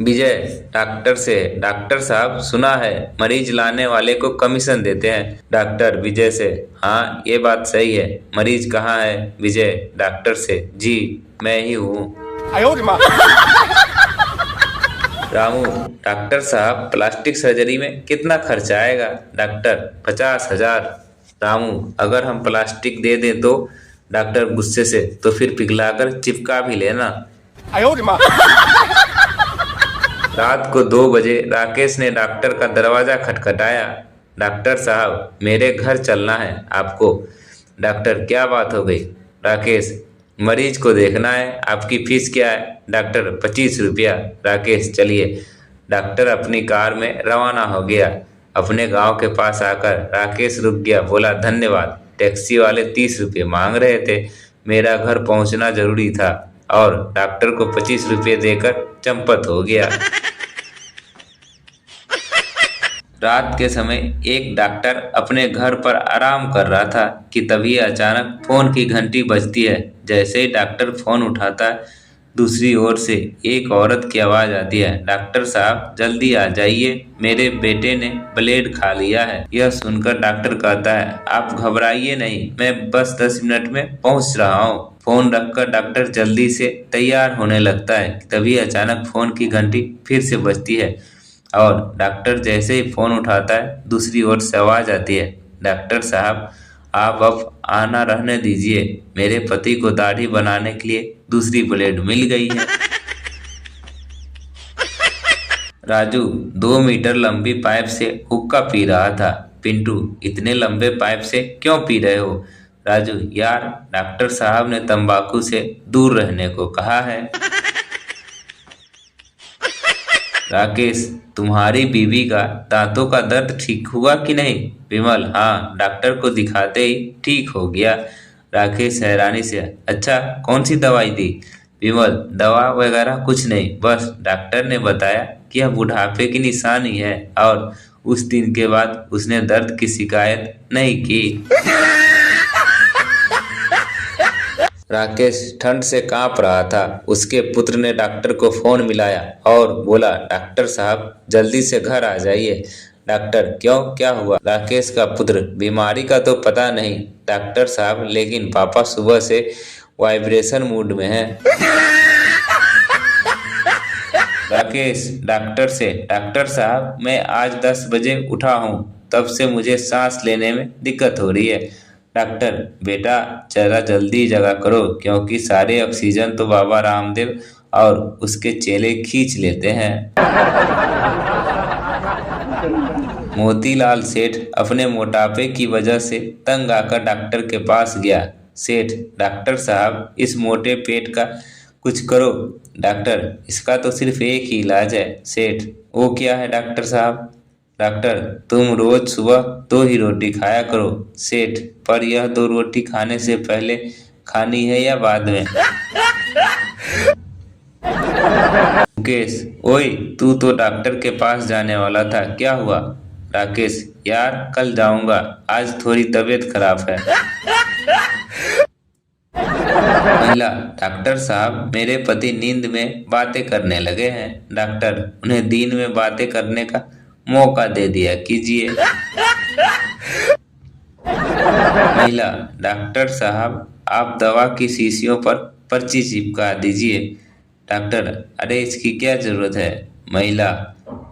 विजय doctor से, doctor साहब सुना है मरीज लाने वाले को कमीशन देते हैं। डॉक्टर विजय से, हाँ ये बात सही है। मरीज कहाँ है? विजय डॉक्टर से, जी मैं ही हूँ। रामू, डॉक्टर साहब प्लास्टिक सर्जरी में कितना खर्च आएगा? डॉक्टर 50,000। रामू, अगर हम प्लास्टिक दे दें तो? डॉक्टर गुस्से से, तो फिर पिघलाकर चिपका भी लेना। रात को 2 बजे राकेश ने डॉक्टर का दरवाजा खटखटाया। डॉक्टर साहब मेरे घर चलना है आपको। डॉक्टर क्या बात हो गई? राकेश, मरीज को देखना है। आपकी फीस क्या है? डॉक्टर 25 रुपया। राकेश चलिए। डॉक्टर अपनी कार में रवाना हो गया। अपने गांव के पास आकर राकेश रुक गया, बोला धन्यवाद। टैक्सी वाले 30 रुपये मांग रहे थे। मेरा घर पहुंचना जरूरी था और डॉक्टर को 25 रुपये देकर चंपत हो गया। रात के समय एक डॉक्टर अपने घर पर आराम कर रहा था कि तभी अचानक फोन की घंटी बजती है। जैसे ही डॉक्टर फोन उठाता है, दूसरी ओर से एक औरत की आवाज आती है, डॉक्टर साहब जल्दी आ जाइए, मेरे बेटे ने ब्लेड खा लिया है। यह सुनकर डॉक्टर कहता है, आप घबराइए नहीं, मैं बस 10 मिनट में पहुंच रहा हूँ। फोन रखकर डॉक्टर जल्दी से तैयार होने लगता है। तभी अचानक फोन की घंटी फिर से बजती है और डॉक्टर जैसे ही फोन उठाता है, दूसरी ओर से आवाज आती है, डॉक्टर साहब आप अब आना रहने दीजिए, मेरे पति को दाढ़ी बनाने के लिए दूसरी ब्लेड मिल गई है। राजू 2 मीटर लंबी पाइप से हुक्का पी रहा था। पिंटू, इतने लंबे पाइप से क्यों पी रहे हो? राजू, यार डॉक्टर साहब ने तंबाकू से दूर रहने को कहा है। राकेश, तुम्हारी बीवी का दांतों का दर्द ठीक हुआ कि नहीं? विमल, हाँ डॉक्टर को दिखाते ही ठीक हो गया। राकेश हैरानी से, अच्छा कौन सी दवाई दी? विमल, दवा वगैरह कुछ नहीं, बस डॉक्टर ने बताया कि यह बुढ़ापे की निशानी है और उस दिन के बाद उसने दर्द की शिकायत नहीं की। राकेश ठंड से कांप रहा था। उसके पुत्र ने डॉक्टर को फोन मिलाया और बोला, डॉक्टर साहब जल्दी से घर आ जाइए। डॉक्टर, क्यों, क्या हुआ? राकेश का पुत्र, बीमारी का तो पता नहीं डॉक्टर साहब, लेकिन पापा सुबह से वाइब्रेशन मूड में हैं। राकेश डॉक्टर से, डॉक्टर साहब मैं आज 10 बजे उठा हूँ, तब से मुझे सांस लेने में दिक्कत हो रही है। डॉक्टर, बेटा जरा जल्दी जगा करो, क्योंकि सारे ऑक्सीजन तो बाबा रामदेव और उसके चेले खींच लेते हैं। मोतीलाल सेठ अपने मोटापे की वजह से तंग आकर डॉक्टर के पास गया। सेठ, डॉक्टर साहब इस मोटे पेट का कुछ करो। डॉक्टर, इसका तो सिर्फ एक ही इलाज है। सेठ, वो क्या है डॉक्टर साहब? डॉक्टर, तुम रोज सुबह 2 ही रोटी खाया करो। सेठ, पर यह 2 रोटी खाने से पहले खानी है या बाद में? मुकेश, ओए तू तो डॉक्टर के पास जाने वाला था, क्या हुआ? राकेश, यार कल जाऊंगा, आज थोड़ी तबीयत खराब है। महिला, डॉक्टर साहब मेरे पति नींद में बातें करने लगे हैं। डॉक्टर, उन्हें दिन में बातें करने का मौका दे दिया कीजिए। महिला, डॉक्टर साहब आप दवा की शीशियों पर पर्ची चिपका दीजिए। डॉक्टर, अरे इसकी क्या जरूरत है? महिला,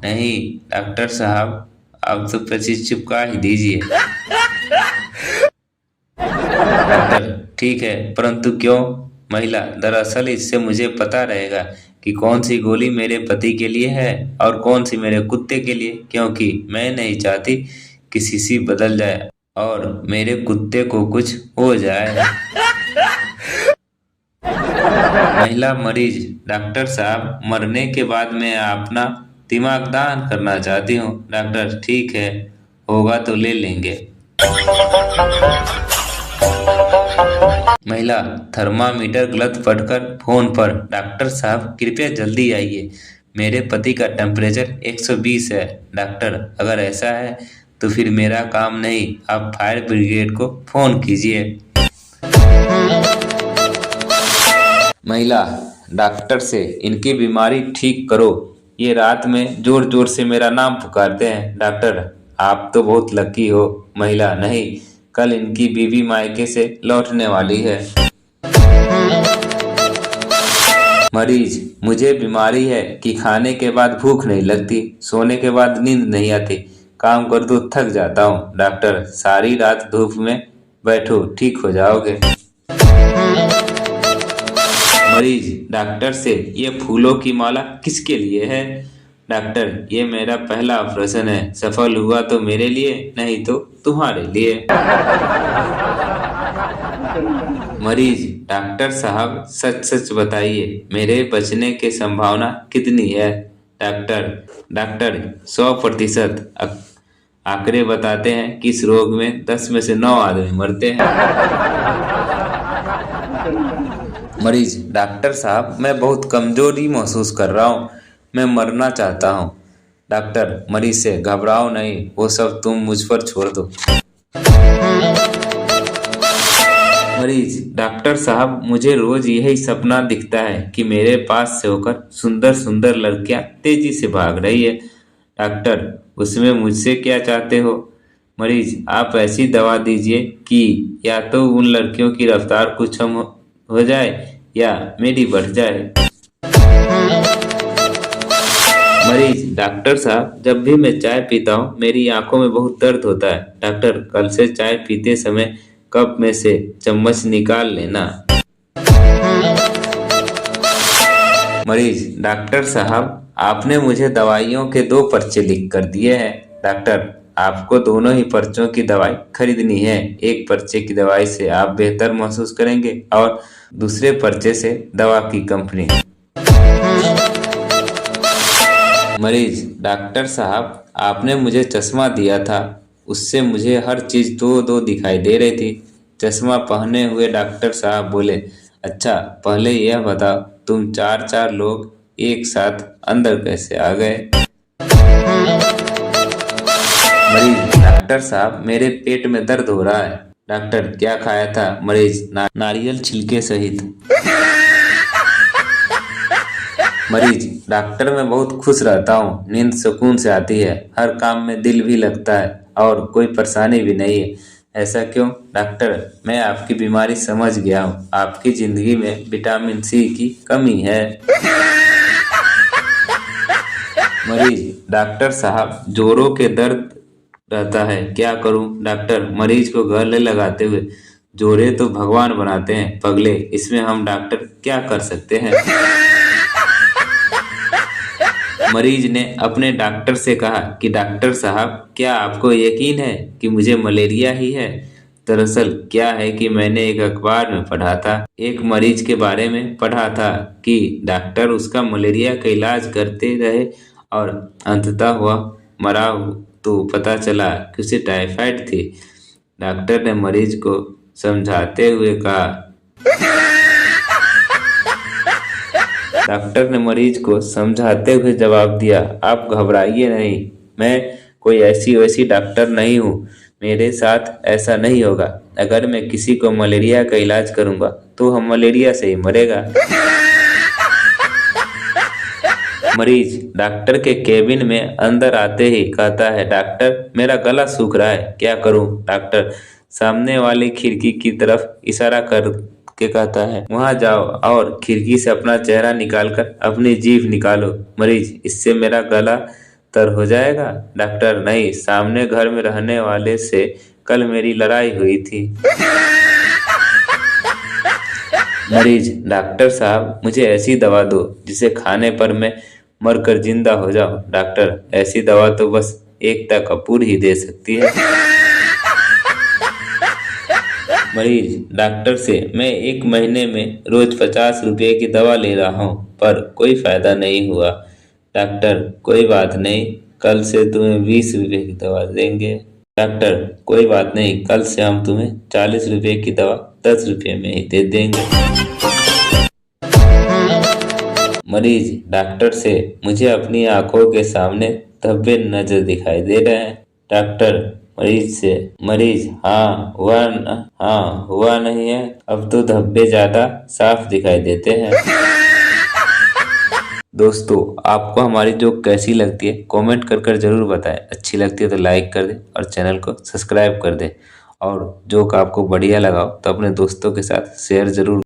नहीं डॉक्टर साहब आप तो पर्ची चिपका ही दीजिए। डॉक्टर, ठीक है, परंतु क्यों? महिला, दरअसल इससे मुझे पता रहेगा कि कौन सी गोली मेरे पति के लिए है और कौन सी मेरे कुत्ते के लिए, क्योंकि मैं नहीं चाहती कि शीशी बदल जाए और मेरे कुत्ते को कुछ हो जाए। महिला मरीज, डॉक्टर साहब मरने के बाद मैं अपना दिमाग दान करना चाहती हूँ। डॉक्टर, ठीक है, होगा तो ले लेंगे। महिला, थर्मामीटर गलत पढ़कर फोन पर, डॉक्टर साहब कृपया जल्दी आइए, मेरे पति का टेम्परेचर 120 है। डॉक्टर, अगर ऐसा है तो फिर मेरा काम नहीं, आप फायर ब्रिगेड को फोन कीजिए। महिला, डॉक्टर से इनकी बीमारी ठीक करो। ये रात में जोर जोर से मेरा नाम पुकारते हैं। डॉक्टर, आप तो बहुत लकी हो। महिला, नहीं, कल इनकी बीवी मायके से लौटने वाली है। मरीज, मुझे बीमारी है कि खाने के बाद भूख नहीं लगती, सोने के बाद नींद नहीं आती, काम कर तो थक जाता हूँ। डॉक्टर, सारी रात धूप में बैठो, ठीक हो जाओगे। मरीज डॉक्टर से, ये फूलों की माला किसके लिए है? डॉक्टर, ये मेरा पहला ऑपरेशन है, सफल हुआ तो मेरे लिए, नहीं तो तुम्हारे लिए। मरीज, डॉक्टर साहब सच सच बताइए, मेरे बचने की संभावना कितनी है? डॉक्टर 100%। आंकड़े बताते हैं कि इस रोग में 10 में से 9 आदमी मरते हैं। मरीज, डॉक्टर साहब मैं बहुत कमजोरी महसूस कर रहा हूँ, मैं मरना चाहता हूँ। डॉक्टर मरीज से, घबराओ नहीं, वो सब तुम मुझ पर छोड़ दो। मरीज, डॉक्टर साहब मुझे रोज यही सपना दिखता है कि मेरे पास से होकर सुंदर सुंदर लड़कियां तेजी से भाग रही है। डॉक्टर, उसमें मुझसे क्या चाहते हो? मरीज, आप ऐसी दवा दीजिए कि या तो उन लड़कियों की रफ्तार कुछ कम हो जाए या मेरी बढ़ जाए। मरीज, डॉक्टर साहब जब भी मैं चाय पीता हूँ मेरी आंखों में बहुत दर्द होता है। डॉक्टर, कल से चाय पीते समय कप में से चम्मच निकाल लेना। मरीज, डॉक्टर साहब आपने मुझे दवाइयों के 2 पर्चे लिख कर दिए हैं। डॉक्टर, आपको दोनों ही पर्चों की दवाई खरीदनी है। एक पर्चे की दवाई से आप बेहतर महसूस करेंगे और दूसरे पर्चे से दवा की कंपनी। मरीज, डॉक्टर साहब आपने मुझे चश्मा दिया था, उससे मुझे हर चीज 2-2 दिखाई दे रही थी। चश्मा पहने हुए डॉक्टर साहब बोले, अच्छा पहले यह बताओ तुम 4-4 लोग एक साथ अंदर कैसे आ गए? मरीज, डॉक्टर साहब मेरे पेट में दर्द हो रहा है। डॉक्टर, क्या खाया था? मरीज, नारियल छिलके सहित। मरीज, डॉक्टर मैं बहुत खुश रहता हूँ, नींद सुकून से आती है, हर काम में दिल भी लगता है और कोई परेशानी भी नहीं है। ऐसा क्यों? डॉक्टर, मैं आपकी बीमारी समझ गया हूँ, आपकी जिंदगी में विटामिन सी की कमी है। मरीज, डॉक्टर साहब जोड़ों के दर्द रहता है, क्या करूं? डॉक्टर मरीज को गले लगाते हुए, जोड़े तो भगवान बनाते हैं पगले, इसमें हम डॉक्टर क्या कर सकते हैं? मरीज ने अपने डॉक्टर से कहा कि डॉक्टर साहब क्या आपको यकीन है कि मुझे मलेरिया ही है? दरअसल क्या है कि मैंने एक अखबार में पढ़ा था, एक मरीज के बारे में पढ़ा था कि डॉक्टर उसका मलेरिया का इलाज करते रहे और अंततः हुआ मरा तो पता चला कि उसे टाइफाइड थी। डॉक्टर ने मरीज को समझाते हुए कहा डॉक्टर ने मरीज को समझाते हुए जवाब दिया, आप घबराइए नहीं, मैं कोई ऐसी वैसी डॉक्टर नहीं हूँ, मेरे साथ ऐसा नहीं होगा। अगर मैं किसी को मलेरिया का इलाज करूंगा तो हम मलेरिया से ही मरेगा। मरीज डॉक्टर के केबिन में अंदर आते ही कहता है, डॉक्टर मेरा गला सूख रहा है, क्या करूं? डॉक्टर सामने वाली खिड़की की तरफ इशारा कर के कहता है, वहां जाओ और खिड़की से अपना चेहरा निकालकर अपनी जीभ निकालो। मरीज, इससे मेरा गला तर हो जाएगा? डॉक्टर, नहीं, सामने घर में रहने वाले से कल मेरी लड़ाई हुई थी। मरीज, डॉक्टर साहब मुझे ऐसी दवा दो जिसे खाने पर मैं मरकर जिंदा हो जाऊं। डॉक्टर, ऐसी दवा तो बस एकता कपूर ही दे सकती है। मरीज डॉक्टर से, मैं 1 महीने में रोज 50 रुपए की दवा ले रहा हूँ पर कोई फायदा नहीं हुआ। डॉक्टर, कोई बात नहीं, कल से तुम्हें 20 रुपए की दवा देंगे। डॉक्टर, कोई बात नहीं, कल से हम तुम्हें 40 रुपए की दवा 10 रुपए में ही दे देंगे। मरीज डॉक्टर से, मुझे अपनी आंखों के सामने धब्बे नजर दिखाई दे रहे हैं। डॉक्टर मरीज से, मरीज, हाँ हुआ नहीं है, अब तो धब्बे ज्यादा साफ दिखाई देते हैं। दोस्तों आपको हमारी जोक कैसी लगती है कमेंट कर कर जरूर बताएं। अच्छी लगती है तो लाइक कर दें और चैनल को सब्सक्राइब कर दें। और जोक आपको बढ़िया लगा हो तो अपने दोस्तों के साथ शेयर जरूर